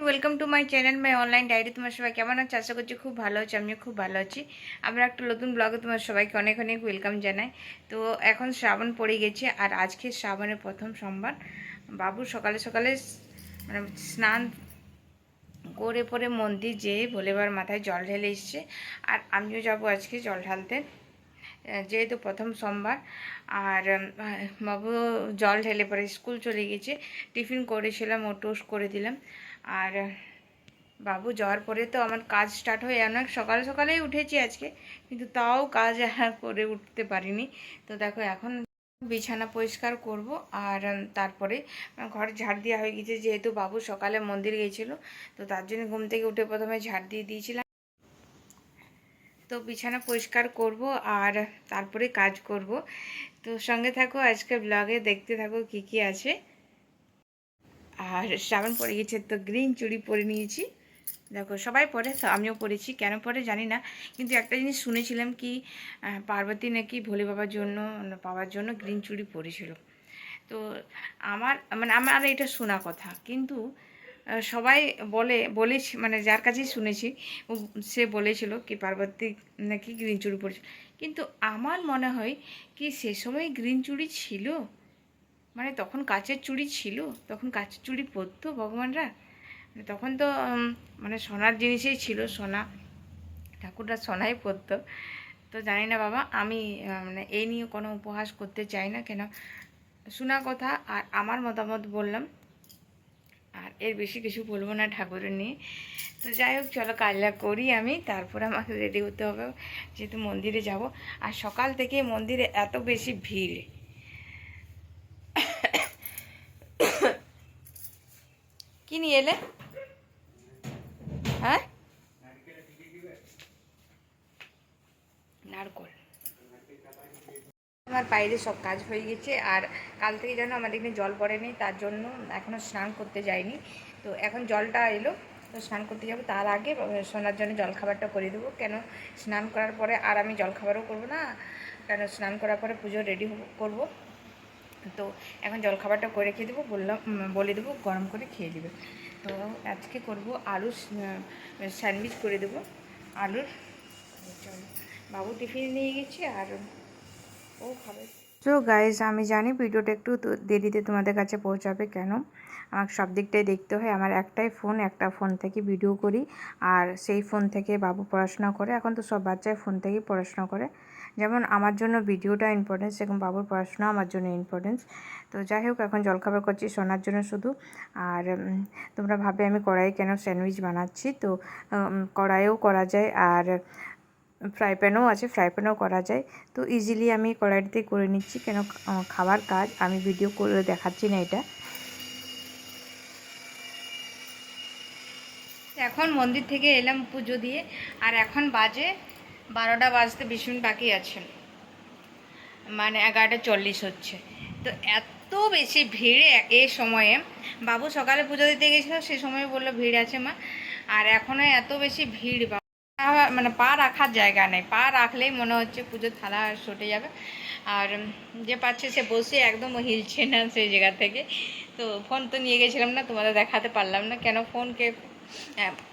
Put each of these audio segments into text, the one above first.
Welcome to my channel my online diary. তোমার সবাই কেমন আছে? আশা করছি খুব ভালো আছি, আমিও খুব ভালো আছি। আমরা একটা নতুন ব্লগে তোমার সবাইকে অনেক অনেক ওয়েলকাম জানাই। তো এখন শ্রাবণ পড়ে গেছে আর আজকে শ্রাবণের প্রথম সোমবার। বাবু সকালে সকালে মানে স্নান করে পরে মন্দির যেয়ে ভোলেবার মাথায় জল ঢেলে এসছে, আর আমিও যাব আজকে জল ঢালতে, যেহেতু প্রথম সোমবার। আর বাবু জল ঢেলে পরে স্কুল চলে গেছে। টিফিন করেছিলাম, ও টোস্ট করে দিলাম। আর বাবু যাওয়ার পরে তো আমার কাজ স্টার্ট হয়ে অনেক সকালে সকালেই উঠেছি আজকে, কিন্তু তাও কাজ করে উঠতে পারিনি। তো দেখো এখন বিছানা পরিষ্কার করব, আর তারপরে ঘর ঝাড় দেওয়া হয়ে গেছে, যেহেতু বাবু সকালে মন্দির গিয়েছিল। তো তার জন্য ঘুম থেকে উঠে প্রথমে ঝাড় দিয়ে দিয়েছিলাম। তো বিছানা পরিষ্কার করব আর তারপরে কাজ করব। তো সঙ্গে থাকো, আজকে ব্লগে দেখতে থাকো কি কি আছে। আর শ্রাবণ পড়ে গেছে তো গ্রিন চুড়ি পরে নিয়েছি। দেখো সবাই পরে, তো আমিও পরেছি, কেন পরে জানি না, কিন্তু একটা জিনিস শুনেছিলাম কি পার্বতী নাকি ভোলে বাবার জন্য পাওয়ার জন্য গ্রিন চুড়ি পরেছিল। তো আমার এটা শোনা কথা, কিন্তু সবাই বলেছি, মানে যার কাছেই শুনেছি সে বলেছিল কি পার্বতী নাকি গ্রিন চুড়ি পরেছিল। কিন্তু আমার মনে হয় কি সে সময় গ্রিন চুড়ি ছিল, মানে তখন কাচের চুড়ি ছিল, তখন কাচের চুড়ি পরতো ভগবানরা। তখন তো মানে সোনার জিনিসই ছিল, সোনা, ঠাকুররা সোনাই পরতো। তো জানি না বাবা, আমি মানে এই নিয়ে কোনো উপহাস করতে চাই না, কেন শোনা কথা আর আমার মতামত বললাম, আর এর বেশি কিছু বলবো না ঠাকুরের নিয়ে। তো যাই হোক, চলো কাজটা করি আমি, তারপরে আমাকে রেডি হতে হবে, যেহেতু মন্দিরে যাব। আর সকাল থেকে মন্দিরে এত বেশি ভিড়। কি নিয়ে এলে? হ্যাঁ, নারকল। আমার বাইরে সব কাজ হয়ে গেছে, আর কাল থেকে যেন আমাদের এখানে জল পড়েনি, তার জন্য এখনও স্নান করতে যাইনি। তো এখন জলটা এলো, তো স্নান করতে যাবো। তার আগে সোনার জন্য জলখাবারটা করে দেবো, কেন স্নান করার পরে আর আমি জলখাবারও করবো না, কেন স্নান করার পরে পুজো রেডি করবো। তো এখন জলখাবারটা করে রেখে দেবো, বলে দেবো গরম করে খেয়ে দেবে। তো আজকে করব আলু স্যান্ডউইচ করে দেবো আলুর। বাবু টিফিন নিয়ে গেছি আর ও খাবে। তো গাইজ, আমি জানি ভিডিওটা একটু দেরিতে তোমাদের কাছে পৌঁছাবে, কেন আমাকে সব দিকটাই দেখতে হয়। আমার একটাই ফোন, একটা ফোন থেকে ভিডিও করি, আর সেই ফোন থেকে বাবু পড়াশোনা করে। এখন তো সব বাচ্চাই ফোন থেকেই পড়াশোনা করে, যেমন আমার জন্য ভিডিওটা ইম্পর্টেন্স, সেরকম বাবুর পড়াশোনা আমার জন্য ইম্পর্টেন্স। তো যাই হোক, এখন জলখাবার করছি সোনার জন্য শুধু। আর তোমরা ভাবে আমি কড়াইয়ে কেন স্যান্ডউইচ বানাচ্ছি, তো কড়াইয়েও করা যায়, আর ফ্রাই প্যানও আছে, ফ্রাই প্যানও করা যায়। তো ইজিলি আমি কড়াইতে করে নিচ্ছি, কেন খাবার কাজ, আমি ভিডিও করে দেখাচ্ছি না এটা। এখন মন্দির থেকে এলাম পুজো দিয়ে, আর এখন বাজে 12টা বাজতে 20 মিনিট বাকি আছে, মানে 11:40 হচ্ছে। তো এত বেশি ভিড় এই সময়ে। বাবু সকালে পুজো দিতে গেছিলো, সে সময় বললো ভিড় আছে মা, আর এখনও এত বেশি ভিড়, মানে পা রাখার জায়গা নেই, পা রাখলেই মনে হচ্ছে পুজোর থালা সটে যাবে। আর যে পাচ্ছে সে বসে একদম হিলছে না সেই জায়গা থেকে। তো ফোন তো নিয়ে গেছিলাম না, তোমাদের দেখাতে পারলাম না, কেন ফোনকে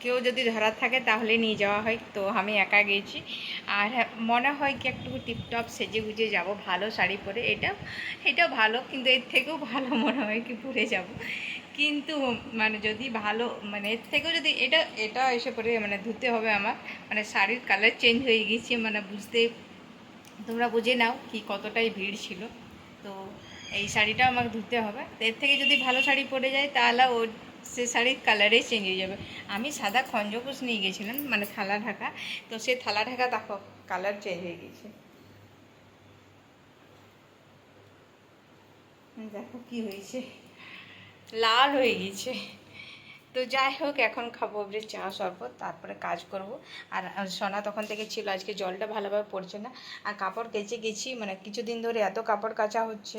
কেউ যদি ধরার থাকে তাহলে নিয়ে যাওয়া হয়, তো আমি একা গেছি। আর মনে হয় কি একটু টিপটপ সেজে গুজে যাব, ভালো শাড়ি পরে, এটাও ভালো, কিন্তু এর থেকেও ভালো মনে হয় কি পরে যাব। কিন্তু মানে যদি ভালো, মানে এর থেকেও যদি এটা এসে পরে মানে ধুতে হবে আমার, মানে শাড়ির কালার চেঞ্জ হয়ে গেছে, মানে তোমরা বুঝে নাও কি কতটাই ভিড় ছিল। তো এই শাড়িটাও আমাকে ধুতে হবে, তো এর থেকে যদি ভালো শাড়ি পরে যায় তাহলে সে শাড়ির কালারেই চেঞ্জ হয়ে যাবে। আমি সাদা খঞ্জকুশ নিয়ে গেছিলাম, মানে থালা ঢাকা, তো সে থালা ঢাকা দেখো কালার চেঞ্জ হয়ে গেছে, দেখো কি হয়েছে, লাল হয়ে গেছে। তো যাই হোক, এখন খাবো এবারে চা শরবত, তারপরে কাজ করব। আর সোনা তখন থেকে ছিল, আজকে জলটা ভালোভাবে পড়ছে না। আর কাপড় কেচে গেছি, মানে কিছুদিন ধরে এত কাপড় কাচা হচ্ছে,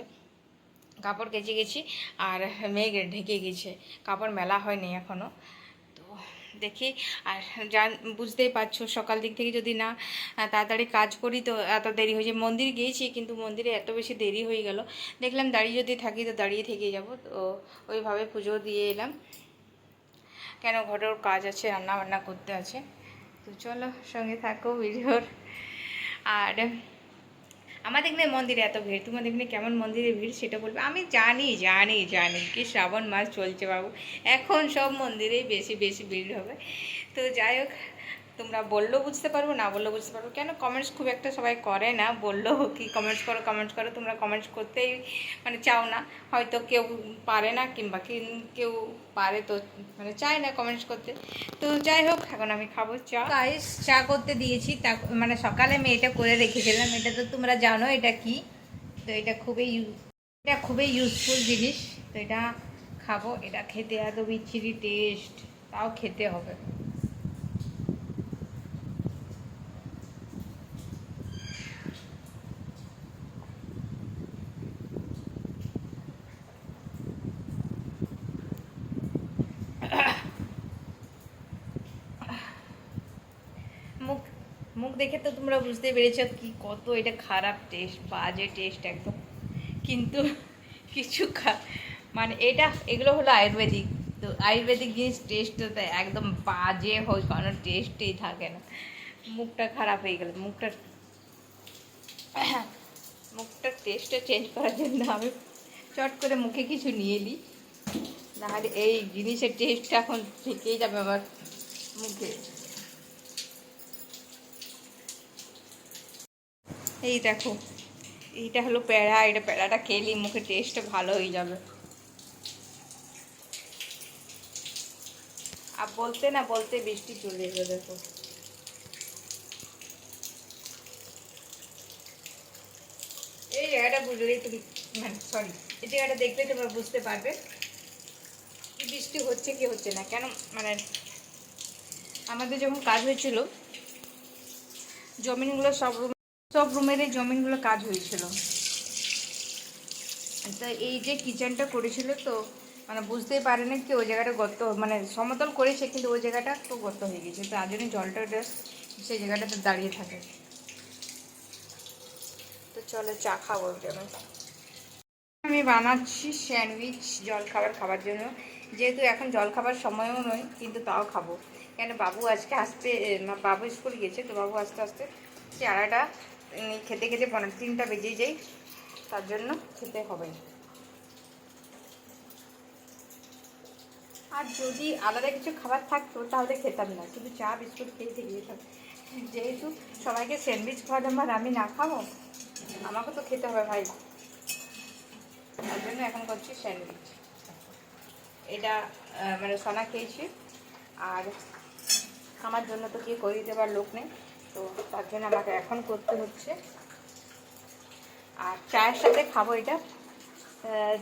কাপড় কেচে গেছি, আর মেঘ ঢেকে গেছে, কাপড় মেলা হয়নি এখনও। তো দেখি, আর বুঝতেই পারছো সকাল দিক থেকে যদি না তাড়াতাড়ি কাজ করি তো এত দেরি হয়ে যায়। মন্দির গিয়েছি, কিন্তু মন্দিরে এত বেশি দেরি হয়ে গেল, দেখলাম দাঁড়িয়ে যদি থাকি তো দাঁড়িয়ে থেকে যাব, তো ওইভাবে পুজো দিয়ে এলাম। কেন ঘরের কাজ আছে, রান্না বান্না করতে আছে। তো চলো সঙ্গে থাকো ভিডিওর। আর আমাদের এখানে মন্দিরে এত ভিড়, তোমাদের এখানে কেমন মন্দিরে ভিড় সেটা বলবে। আমি জানি জানি জানি কি শ্রাবণ মাস চলছে বাবু, এখন সব মন্দিরেই বেশি বেশি ভিড় হবে। তো যাই হোক, তোমরা বললেও বুঝতে পারবো, না বললেও বুঝতে পারবো। কেন কমেন্টস খুব একটা সবাই করে না, বললেও কি কমেন্টস করো কমেন্টস করো, তোমরা কমেন্টস করতেই মানে চাও না। হয়তো কেউ পারে না, কিংবা কেউ পারে তো মানে চায় না কমেন্টস করতে। তো যাই হোক, এখন আমি খাবো চা। গাইস চা করতে দিয়েছি, তা মানে সকালে আমি এটা করে রেখেছিলাম। এটা তো তোমরা জানো এটা কি। তো এটা খুবই ইউজফুল জিনিস। তো এটা খাবো, এটা খেতে এত বিচ্ছিরি টেস্ট, তাও খেতে হবে। মুখ মুখ দেখে তো তোমরা বুঝতে পেরেছ কি কত এটা খারাপ টেস্ট, বাজে টেস্ট একদম। কিন্তু কিছু মানে এগুলো হলো আয়ুর্বেদিক। তো আয়ুর্বেদিক জিনিস টেস্ট তো একদম বাজে হয়, কোনো টেস্টেই থাকে না। মুখটা খারাপ হয়ে গেল। মুখটার টেস্টটা চেঞ্জ করার জন্য আমি চট করে মুখে কিছু নিয়ে নিই, নাহলে এই জিনিসের টেস্টটা এখন থেকেই যাবে আমার মুখে। এই দেখো, এইটা হলো প্যাড়া, এটা প্যাড়াটা খেলে মুখে টেস্টটা ভালো হয়ে যাবে। আর বলতে না বলতে বৃষ্টি চলে এলো, দেখো। এই জায়গাটা বুঝলেই তুমি মানে সরি, এই জায়গাটা দেখলে তোমরা বুঝতে পারবে কি বৃষ্টি হচ্ছে কি হচ্ছে না। কেন মানে আমাদের যখন কাজ হয়েছিল জমিনগুলো, সব রুমেরই জমিনগুলো কাজ হয়েছিল। তো এই যে কিচেনটা করেছিল, তো মানে বুঝতেই পারেনি কি ওই জায়গাটা গর্ত, মানে সমতল করেছে কিন্তু ওই জায়গাটা তো গর্ত হয়ে গেছে। তার জন্য জলটা সেই জায়গাটাতে দাঁড়িয়ে থাকে। তো চলো চা খাবো। আমি বানাচ্ছি স্যান্ডউইচ জলখাবার খাবার জন্য, যেহেতু এখন জলখাবার সময়ও নয়, কিন্তু তাও খাবো। কেন বাবু আজকে আসতে, বাবু স্কুল গেছে, তো বাবু আস্তে আস্তে 4টা খেতে খেতে 2:45 বেজে যায়, তার জন্য খেতে হবে। আর যদি আলাদা কিছু খাবার থাকতো তাহলে খেতাম না, শুধু চা বিস্কুট খেয়ে থেকে যেতাম। যেহেতু সবাইকে স্যান্ডউইচ খাওয়ালাম আর আমি না খাবো, আমাকে তো খেতে হবে ভাই। তার জন্য এখন করছি স্যান্ডউইচ। এটা মানে সোনা খেয়েছি, আর আমার জন্য তো কেউ করে দেওয়ার লোক নেই, তো তার জন্য আমাকে এখন করতে হচ্ছে। আর চায়ের সাথে খাবো এটা।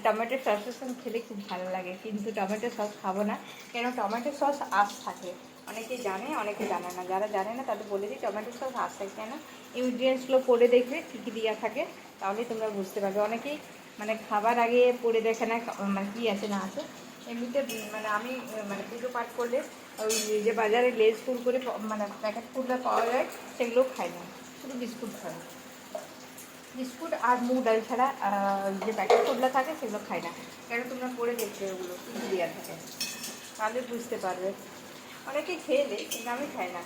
টমেটো সসের সঙ্গে খেলে খুব ভালো লাগে, কিন্তু টমেটো সস খাবো না। কেন টমেটো সস আঁশ থাকে, অনেকে জানে অনেকে জানে না। যারা জানে না তাদের বলে দিই, টমেটো সস আঁশ থাকে কেন। ইনগ্রিডিয়েন্টসগুলো পড়ে দেখবে কী কী দেওয়া থাকে, তাহলে তোমরা বুঝতে পারবে। অনেকেই মানে খাবার আগে পড়ে দেখে না মানে কী আছে না আছে। এমনিতে মানে আমি মানে পুজো পাঠ করলে ওই যে বাজারে লেজ ফুল করে মানে প্যাকেট ফুলটা পাওয়া যায়, সেগুলো খাই না, শুধু বিস্কুট খাই। বিস্কুট আর মুগ ডাল ছাড়া যে প্যাকেট ফুডগুলো থাকে সেগুলো খাই না। কেন তোমরা পড়ে দেখবে ওগুলো কী দেওয়া থাকে, তাহলে বুঝতে পারবে। অনেকেই খেয়ে দেয় কিন্তু আমি খাই না।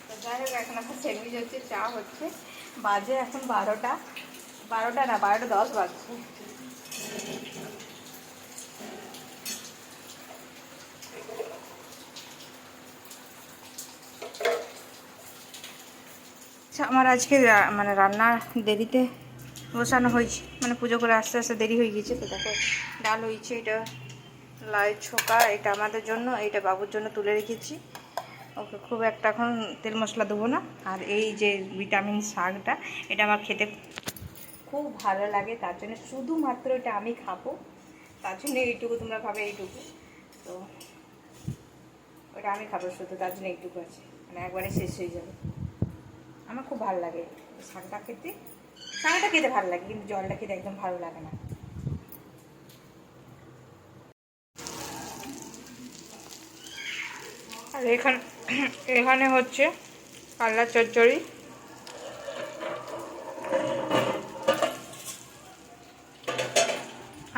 তো যাই হোক, এখন এখন স্যান্ডউইচ হচ্ছে, চা হচ্ছে। বাজে এখন 12টা না 12:10 বাজছে। আচ্ছা, আমার আজকে মানে রান্না দেরিতে বসানো হয়েছে, মানে পুজো করে আস্তে আস্তে দেরি হয়ে গেছে। তো দেখো ডাল হয়েছে, এটা লাউ ছোকা, এটা আমাদের জন্য, এটা বাবুর জন্য তুলে রেখেছি। ওকে খুব একটা এখন তেল মশলা দেবো না। আর এই যে ভিটামিন শাকটা, এটা আমার খেতে খুব ভালো লাগে, তার জন্য শুধুমাত্র এটা আমি খাবো। তার জন্য এইটুকু, তোমরা ভাবে এইটুকু, তো ওটা আমি খাবো শুধু, তার জন্য এইটুকু আছে, মানে একবারে শেষ হয়ে যাবে। আমার খুব ভালো লাগে শাকটা খেতে। শাকটা খেতে ভালো লাগে, কিন্তু জলটা খেতে একদম ভালো লাগে না। আর এখানে হচ্ছে কাল্লা চচ্চড়ি।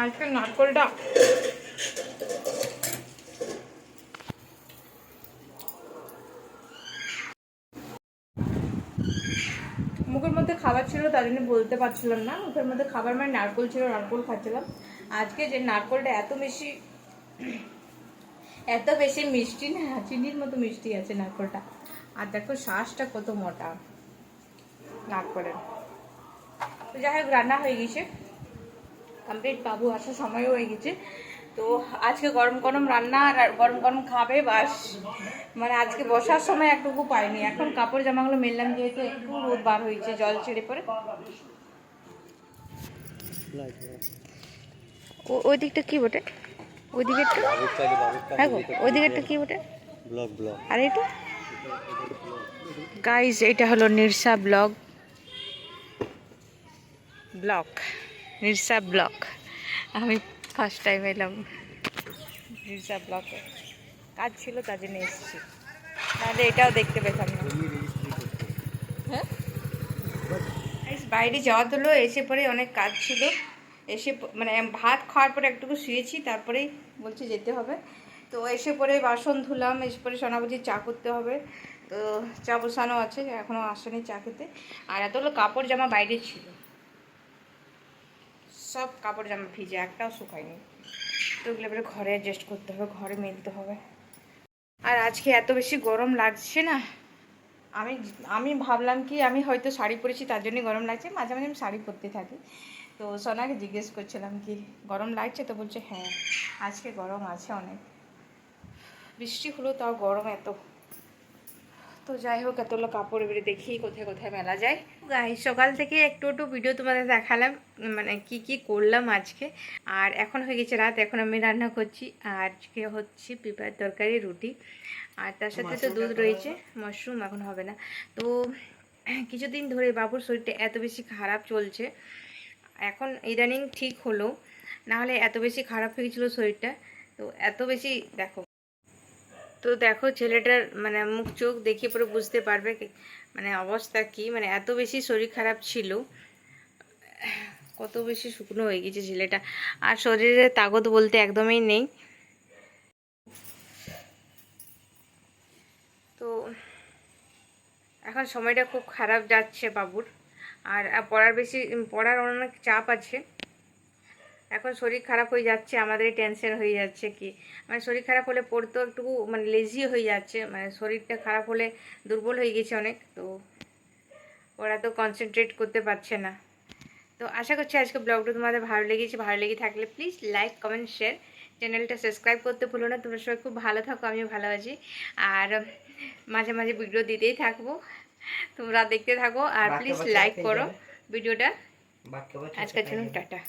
আজকে নারকলটা মুখের মধ্যে খাবার ছিল তার জন্য বলতে পারছিলাম না। মুখের মধ্যে খাবার মানে নারকোল ছিল, নারকোল খাচ্ছিলাম। আজকে যে নারকোলটা এত বেশি মিষ্টি না, চিনির মতো মিষ্টি আছে নারকোলটা। আর দেখো শ্বাসটা কত মোটা নারকোলের। তো যাই হোক, রান্না হয়ে গেছে কমপ্লিট, বাবু আসার সময়ও হয়ে গেছে। তো আজকে গরম গরম রান্না আর গরম গরম খাবে বাস। মানে আজকে বসার সময় একটুকু পাইনি। এখন কাপড় জামাগুলো মেললাম, যেহেতু একটু রোদ বার হয়েছে, জল ছেড়ে পরে। ওই দিকটা কি বটে? ওই দিকেরটা হ্যাঁ গো, ওই দিকেরটা কি বটে? আর এটা গাইস, এটা হলো নির্সা ব্লগ, নির্সা ব্লগ। আমি ফার্স্ট টাইম এলাম নির্সা ব্লগে, কাজ ছিল তার জন্য এসেছি, তাহলে এটাও দেখতে পেতাম না। হ্যাঁ, বাইরে যাওয়া হলো, এসে পরে অনেক কাজ ছিল। এসে মানে ভাত খাওয়ার পরে একটুকু শুয়েছি, তারপরেই বলছি যেতে হবে। তো এসে পরে বাসন ধুলাম, এসে পরে সোনাবুঝি চা করতে হবে। তো চা বসানো আছে, এখনও আসেনি চা খেতে। আর এতগুলো কাপড় জামা বাইরে ছিল, সব কাপড় জামা ভিজে, একটাও শুকায়নি। তো ওগুলো এবারে ঘরে অ্যাডজাস্ট করতে হবে, ঘরে মেলতে হবে। আর আজকে এত বেশি গরম লাগছে না। আমি আমি ভাবলাম কি আমি হয়তো শাড়ি পরেছি তার জন্যই গরম লাগছে। মাঝে মাঝে আমি শাড়ি পরতে থাকি। তো সোনাকে জিজ্ঞেস করছিলাম কি গরম লাগছে, তো বলছে হ্যাঁ আজকে গরম আছে অনেক। বৃষ্টি হলো তাও গরম এত। তো যাই হোক, এতগুলো কাপড় এবারে দেখি কোথায় কোথায় মেলা যায়। গাইস, সকাল থেকে একটু একটু ভিডিও তোমাদের দেখালাম, মানে কি কি করলাম আজকে। আর এখন হয়ে গেছে রাত, এখন আমি রান্না করছি। আর আজকে হচ্ছে পেঁপের তরকারি, রুটি, আর তার সাথে তো দুধ রয়েছে। মাশরুম এখন হবে না। তো কিছুদিন ধরে বাবুর শরীরটা এত বেশি খারাপ চলছে, এখন ইদানিং ঠিক হলো, নাহলে এত বেশি খারাপ হয়ে গেছিলো শরীরটা। তো এত বেশি দেখো ছেলেটার মানে মুখ চোখ দেখে পরে বুঝতে পারবে মানে অবস্থা কি, মানে এত বেশি শরীর খারাপ ছিল, কত বেশি শুকনো হয়ে গেছে ছেলেটা। আর শরীরে তাগত বলতে একদমই নেই। তো এখন সময়টা খুব খারাপ যাচ্ছে বাবুর। আর পড়ার অনেক চাপ আছে। এখন শরীর খারাপ হয়ে যাচ্ছে, আমাদেরই টেনশন হয়ে যাচ্ছে কি, মানে শরীর খারাপ হলে পড়তেও একটু মানে লেজি হয়ে যাচ্ছে, মানে শরীরটা খারাপ হলে দুর্বল হয়ে গেছে অনেক। তো ওরা তো কনসেন্ট্রেট করতে পারছে না। তো আশা করছি আজকে ব্লগটা তোমাদের ভালো লেগেছে। ভালো লেগে থাকলে প্লিজ লাইক, কমেন্ট, শেয়ার, চ্যানেলটা সাবস্ক্রাইব করতে ভুলো না। তোমরা সবাই খুব ভালো থাকো, আমিও ভালো আছি। আর মাঝে মাঝে ভিডিও দিতেই থাকবো, তোমরা দেখতে থাকো। আর প্লিজ লাইক করো ভিডিওটা। আজকের জন্য টাটা।